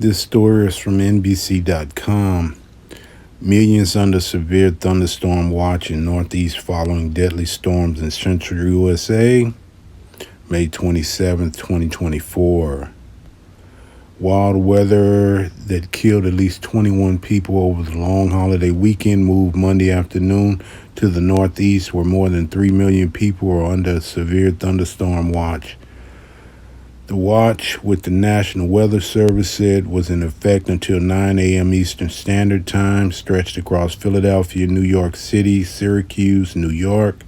This story is from NBC.com. Millions under severe thunderstorm watch in Northeast following deadly storms in central USA, May 27, 2024. Wild weather that killed at least 21 people over the long holiday weekend moved Monday afternoon to the Northeast, where more than 3 million people are under severe thunderstorm watch. The watch, which the National Weather Service said was in effect until 9 a.m. Eastern Standard Time, stretched across Philadelphia, New York City, Syracuse, New York,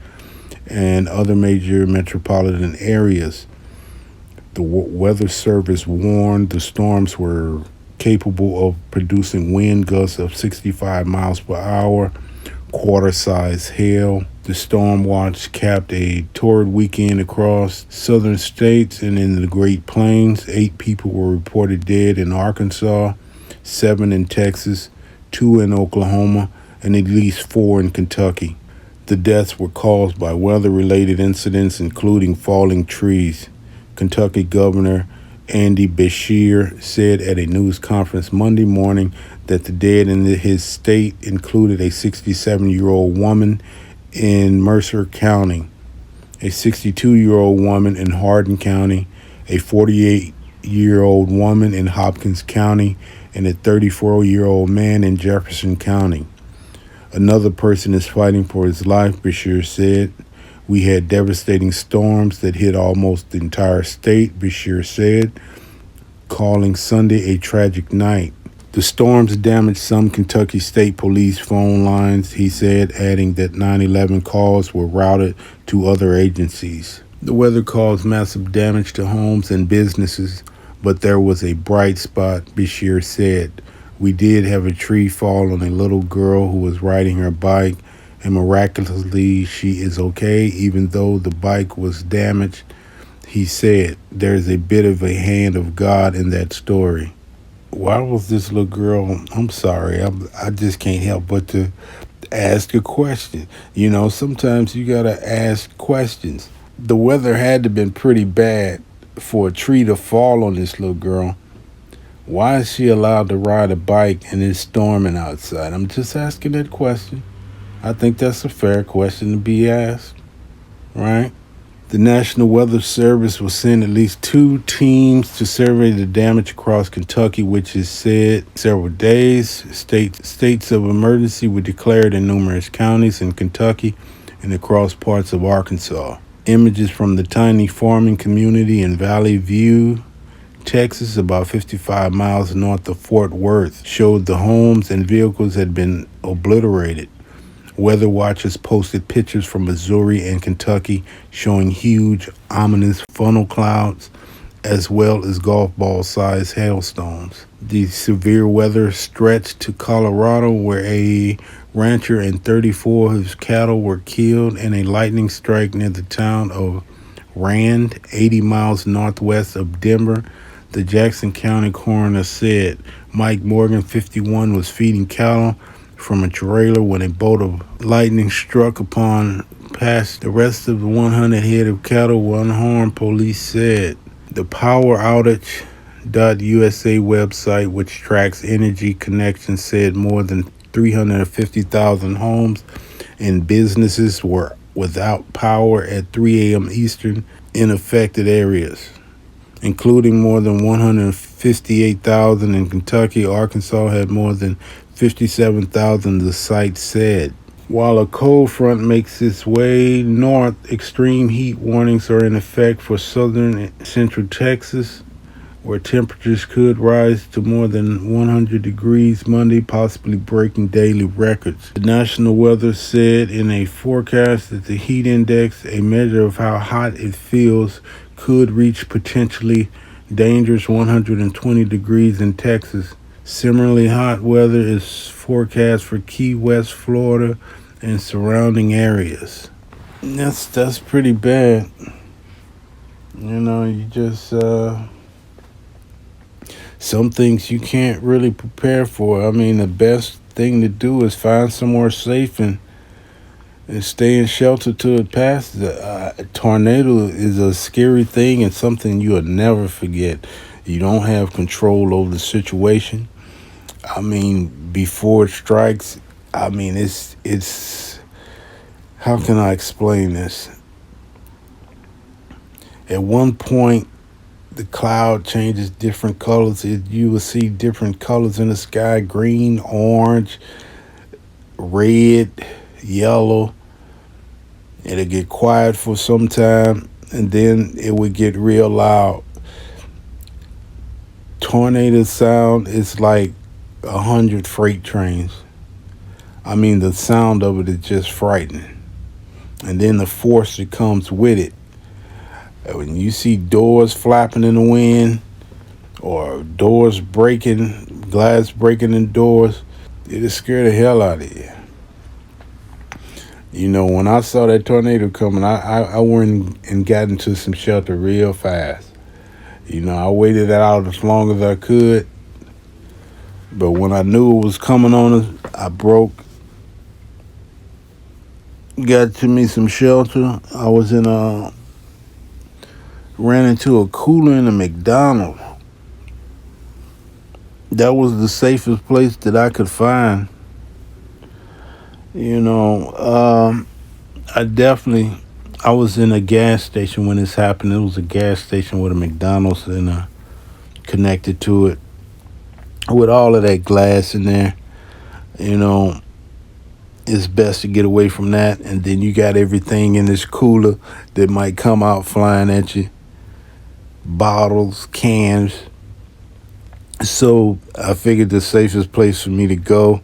and other major metropolitan areas. The Weather Service warned the storms were capable of producing wind gusts of 65 miles per hour, quarter-size hail. The storm watch capped a torrid weekend across southern states and in the Great Plains. 8 people were reported dead in Arkansas, 7 in Texas, 2 in Oklahoma, and at least 4 in Kentucky. The deaths were caused by weather-related incidents, including falling trees. Kentucky Governor Andy Beshear said at a news conference Monday morning that the dead in his state included a 67-year-old woman in Mercer County, a 62-year-old woman in Hardin County, a 48-year-old woman in Hopkins County, and a 34-year-old man in Jefferson County. Another person is fighting for his life, Beshear said. We had devastating storms that hit almost the entire state, Beshear said, calling Sunday a tragic night. The storms damaged some Kentucky State Police phone lines, he said, adding that 911 calls were routed to other agencies. The weather caused massive damage to homes and businesses, but there was a bright spot, Beshear said. We did have a tree fall on a little girl who was riding her bike, and miraculously she is okay, even though the bike was damaged. He said, there's a bit of a hand of God in that story. Why was this little girl, I'm sorry, I just can't help but to ask a question. You know, sometimes you got to ask questions. The weather had to have been pretty bad for a tree to fall on this little girl. Why is she allowed to ride a bike and it's storming outside? I'm just asking that question. I think that's a fair question to be asked, right? The National Weather Service will send at least 2 teams to survey the damage across Kentucky, which is said several days. States of emergency were declared in numerous counties in Kentucky and across parts of Arkansas. Images from the tiny farming community in Valley View, Texas, about 55 miles north of Fort Worth, showed the homes and vehicles had been obliterated. Weather watchers posted pictures from Missouri and Kentucky showing huge, ominous funnel clouds, as well as golf ball-sized hailstones. The severe weather stretched to Colorado, where a rancher and 34 of his cattle were killed in a lightning strike near the town of Rand, 80 miles northwest of Denver. The Jackson County coroner said Mike Morgan, 51, was feeding cattle from a trailer when a bolt of lightning struck upon past the rest of the 100 head of cattle were unharmed, police said. The Power Outage.USA website, which tracks energy connections, said more than 350,000 homes and businesses were without power at 3 a.m. Eastern in affected areas, including more than 158,000 in Kentucky. Arkansas had more than 57,000, the site said. While a cold front makes its way north, extreme heat warnings are in effect for southern and central Texas, where temperatures could rise to more than 100 degrees Monday, possibly breaking daily records. The National Weather said in a forecast that the heat index, a measure of how hot it feels, could reach potentially dangerous 120 degrees in Texas. Similarly hot weather is forecast for Key West, Florida, and surrounding areas. That's pretty bad. You know, you just some things you can't really prepare for. I mean, the best thing to do is find somewhere safe and stay in shelter till it passes. A tornado is a scary thing and something you'll never forget. You don't have control over the situation. I mean, before it strikes, I mean, it's how can I explain this? At one point, the cloud changes different colors. You will see different colors in the sky: green, orange, red, yellow. It'll get quiet for some time, and then it would get real loud. Tornado sound is like 100 freight trains. I mean, the sound of it is just frightening. And then the force that comes with it. When you see doors flapping in the wind, or doors breaking, glass breaking in doors, it'll scare the hell out of you. You know, when I saw that tornado coming, I went and got into some shelter real fast. You know, I waited out as long as I could. But when I knew it was coming on us, I got to me some shelter. I was ran into a cooler in a McDonald's. That was the safest place that I could find. You know, I was in a gas station when this happened. It was a gas station with a McDonald's and connected to it with all of that glass in there. You know, it's best to get away from that. And then you got everything in this cooler that might come out flying at you. Bottles, cans. So I figured the safest place for me to go.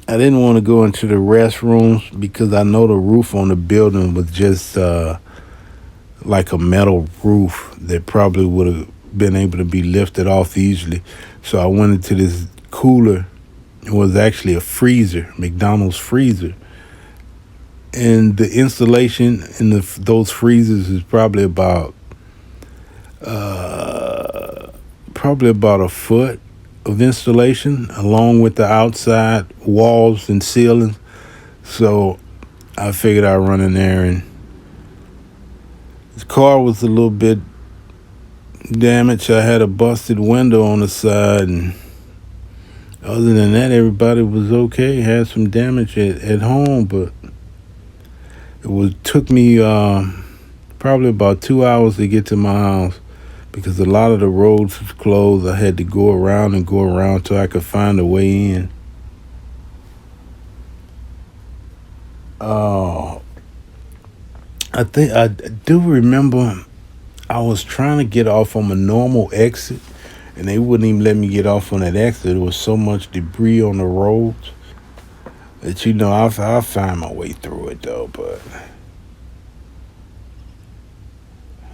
I didn't want to go into the restrooms because I know the roof on the building was just like a metal roof that probably would have been able to be lifted off easily. So I went into this cooler. It was actually a freezer, McDonald's freezer. And the installation in those freezers is probably about a foot of installation, along with the outside walls and ceilings. So I figured I'd run in there, and the car was a little bit damaged. I had a busted window on the side, and other than that, everybody was okay. Had some damage at home, but took me probably about 2 hours to get to my house because a lot of the roads was closed. I had to go around till I could find a way in. I think I do remember I was trying to get off on a normal exit, and they wouldn't even let me get off on that exit. There was so much debris on the roads that, you know, I'll find my way through it, though. But,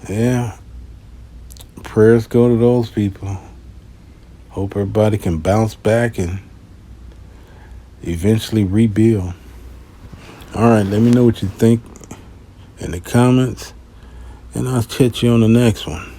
yeah, prayers go to those people. Hope everybody can bounce back and eventually rebuild. All right, let me know what you think in the comments, and I'll catch you on the next one.